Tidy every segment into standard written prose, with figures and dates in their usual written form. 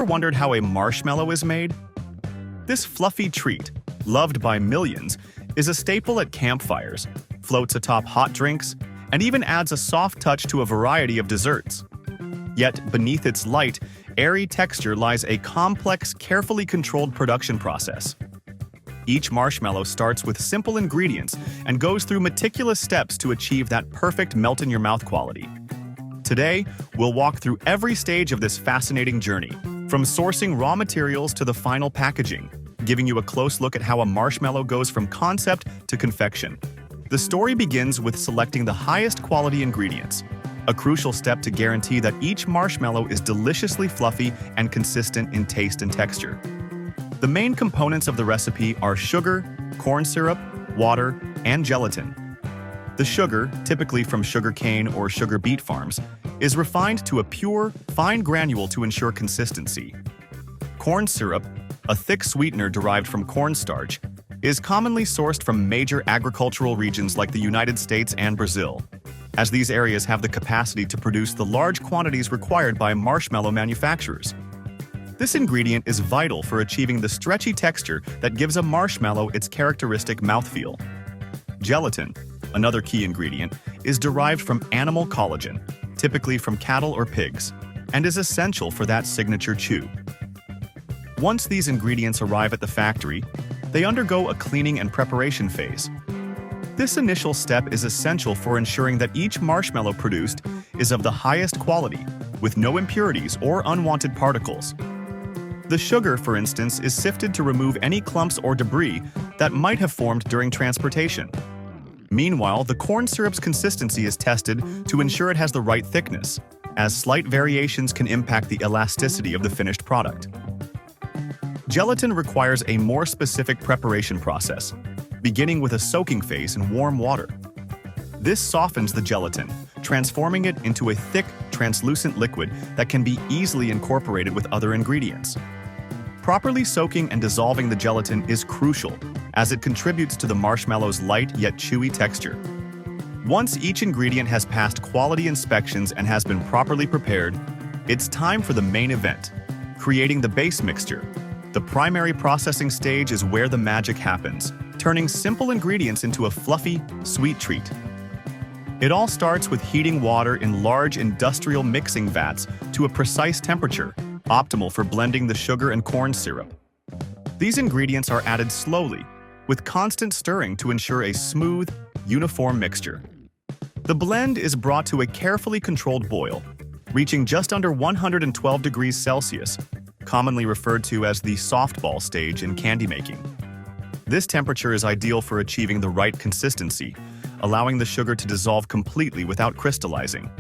Ever wondered how a marshmallow is made? This fluffy treat, loved by millions, is a staple at campfires, floats atop hot drinks, and even adds a soft touch to a variety of desserts. Yet, beneath its light, airy texture lies a complex, carefully controlled production process. Each marshmallow starts with simple ingredients and goes through meticulous steps to achieve that perfect melt-in-your-mouth quality. Today, we'll walk through every stage of this fascinating journey, from sourcing raw materials to the final packaging, giving you a close look at how a marshmallow goes from concept to confection. The story begins with selecting the highest quality ingredients, a crucial step to guarantee that each marshmallow is deliciously fluffy and consistent in taste and texture. The main components of the recipe are sugar, corn syrup, water, and gelatin. The sugar, typically from sugarcane or sugar beet farms, is refined to a pure, fine granule to ensure consistency. Corn syrup, a thick sweetener derived from cornstarch, is commonly sourced from major agricultural regions like the United States and Brazil, as these areas have the capacity to produce the large quantities required by marshmallow manufacturers. This ingredient is vital for achieving the stretchy texture that gives a marshmallow its characteristic mouthfeel. Gelatin, another key ingredient, is derived from animal collagen, typically from cattle or pigs, and is essential for that signature chew. Once these ingredients arrive at the factory, they undergo a cleaning and preparation phase. This initial step is essential for ensuring that each marshmallow produced is of the highest quality, with no impurities or unwanted particles. The sugar, for instance, is sifted to remove any clumps or debris that might have formed during transportation. Meanwhile, the corn syrup's consistency is tested to ensure it has the right thickness, as slight variations can impact the elasticity of the finished product. Gelatin requires a more specific preparation process, beginning with a soaking phase in warm water. This softens the gelatin, transforming it into a thick, translucent liquid that can be easily incorporated with other ingredients. Properly soaking and dissolving the gelatin is crucial, as it contributes to the marshmallow's light yet chewy texture. Once each ingredient has passed quality inspections and has been properly prepared, it's time for the main event, creating the base mixture. The primary processing stage is where the magic happens, turning simple ingredients into a fluffy, sweet treat. It all starts with heating water in large industrial mixing vats to a precise temperature, optimal for blending the sugar and corn syrup. These ingredients are added slowly, with constant stirring to ensure a smooth, uniform mixture. The blend is brought to a carefully controlled boil, reaching just under 112 degrees Celsius, commonly referred to as the softball stage in candy making. This temperature is ideal for achieving the right consistency, allowing the sugar to dissolve completely without crystallizing,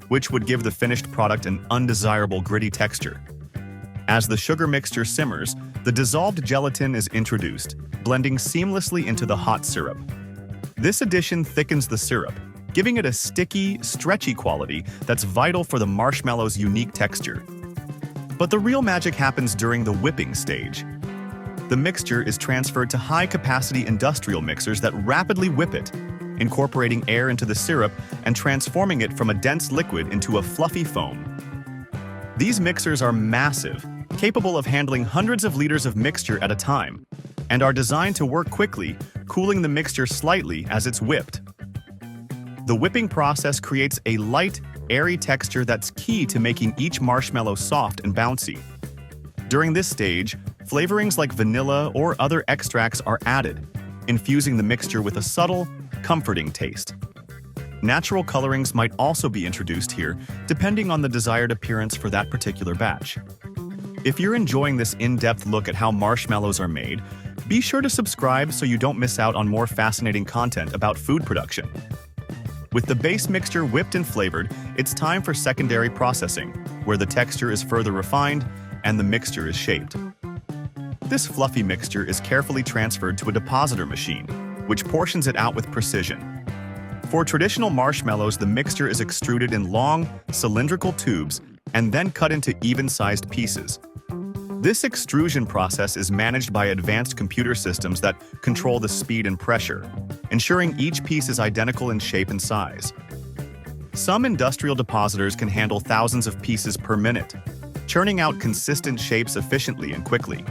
which would give the finished product an undesirable gritty texture. As the sugar mixture simmers, the dissolved gelatin is introduced, blending seamlessly into the hot syrup. This addition thickens the syrup, giving it a sticky, stretchy quality that's vital for the marshmallow's unique texture. But the real magic happens during the whipping stage. The mixture is transferred to high-capacity industrial mixers that rapidly whip it, incorporating air into the syrup and transforming it from a dense liquid into a fluffy foam. These mixers are massive, capable of handling hundreds of liters of mixture at a time, and are designed to work quickly, cooling the mixture slightly as it's whipped. The whipping process creates a light, airy texture that's key to making each marshmallow soft and bouncy. During this stage, flavorings like vanilla or other extracts are added, infusing the mixture with a subtle, comforting taste. Natural colorings might also be introduced here, depending on the desired appearance for that particular batch. If you're enjoying this in-depth look at how marshmallows are made, be sure to subscribe so you don't miss out on more fascinating content about food production. With the base mixture whipped and flavored, it's time for secondary processing, where the texture is further refined and the mixture is shaped. This fluffy mixture is carefully transferred to a depositor machine, which portions it out with precision. For traditional marshmallows, the mixture is extruded in long, cylindrical tubes and then cut into even-sized pieces. This extrusion process is managed by advanced computer systems that control the speed and pressure, ensuring each piece is identical in shape and size. Some industrial depositors can handle thousands of pieces per minute, churning out consistent shapes efficiently and quickly.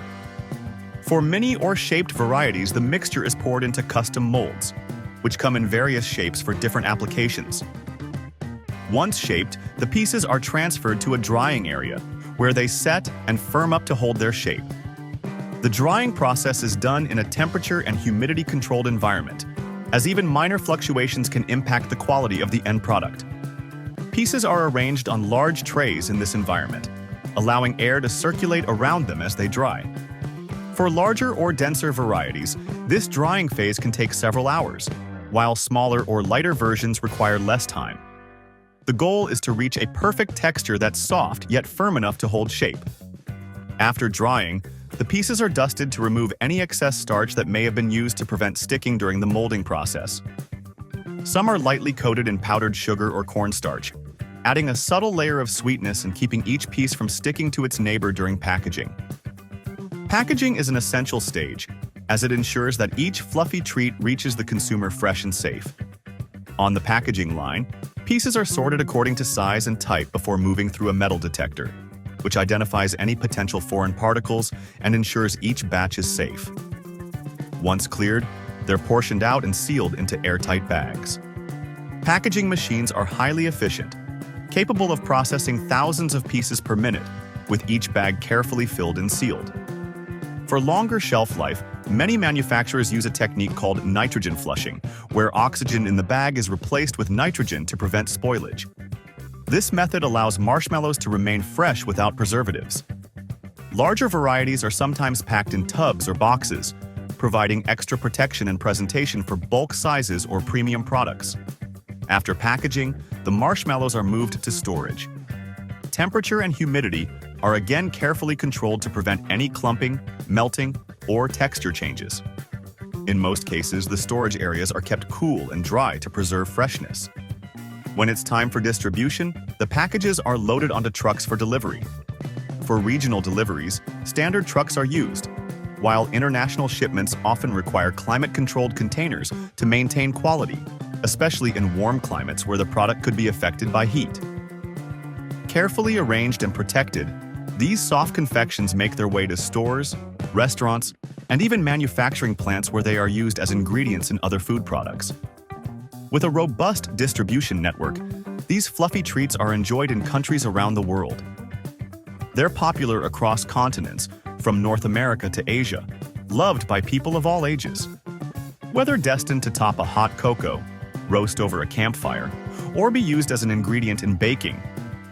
For mini or shaped varieties, the mixture is poured into custom molds, which come in various shapes for different applications. Once shaped, the pieces are transferred to a drying area, where they set and firm up to hold their shape. The drying process is done in a temperature and humidity-controlled environment, as even minor fluctuations can impact the quality of the end product. Pieces are arranged on large trays in this environment, allowing air to circulate around them as they dry. For larger or denser varieties, this drying phase can take several hours, while smaller or lighter versions require less time. The goal is to reach a perfect texture that's soft yet firm enough to hold shape. After drying, the pieces are dusted to remove any excess starch that may have been used to prevent sticking during the molding process. Some are lightly coated in powdered sugar or cornstarch, adding a subtle layer of sweetness and keeping each piece from sticking to its neighbor during packaging. Packaging is an essential stage, as it ensures that each fluffy treat reaches the consumer fresh and safe. On the packaging line, pieces are sorted according to size and type before moving through a metal detector, which identifies any potential foreign particles and ensures each batch is safe. Once cleared, they're portioned out and sealed into airtight bags. Packaging machines are highly efficient, capable of processing thousands of pieces per minute, with each bag carefully filled and sealed. For longer shelf life, many manufacturers use a technique called nitrogen flushing, where oxygen in the bag is replaced with nitrogen to prevent spoilage. This method allows marshmallows to remain fresh without preservatives. Larger varieties are sometimes packed in tubs or boxes, providing extra protection and presentation for bulk sizes or premium products. After packaging, the marshmallows are moved to storage. Temperature and humidity are again carefully controlled to prevent any clumping, melting, or texture changes. In most cases, the storage areas are kept cool and dry to preserve freshness. When it's time for distribution, the packages are loaded onto trucks for delivery. For regional deliveries, standard trucks are used, while international shipments often require climate-controlled containers to maintain quality, especially in warm climates where the product could be affected by heat. Carefully arranged and protected, these soft confections make their way to stores, restaurants, and even manufacturing plants where they are used as ingredients in other food products. With a robust distribution network, these fluffy treats are enjoyed in countries around the world. They're popular across continents, from North America to Asia, loved by people of all ages. Whether destined to top a hot cocoa, roast over a campfire, or be used as an ingredient in baking,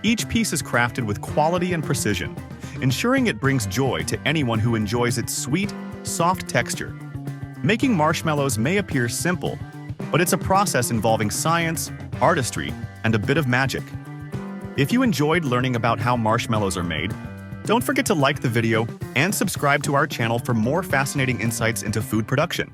each piece is crafted with quality and precision, ensuring it brings joy to anyone who enjoys its sweet, soft texture. Making marshmallows may appear simple, but it's a process involving science, artistry, and a bit of magic. If you enjoyed learning about how marshmallows are made, don't forget to like the video and subscribe to our channel for more fascinating insights into food production.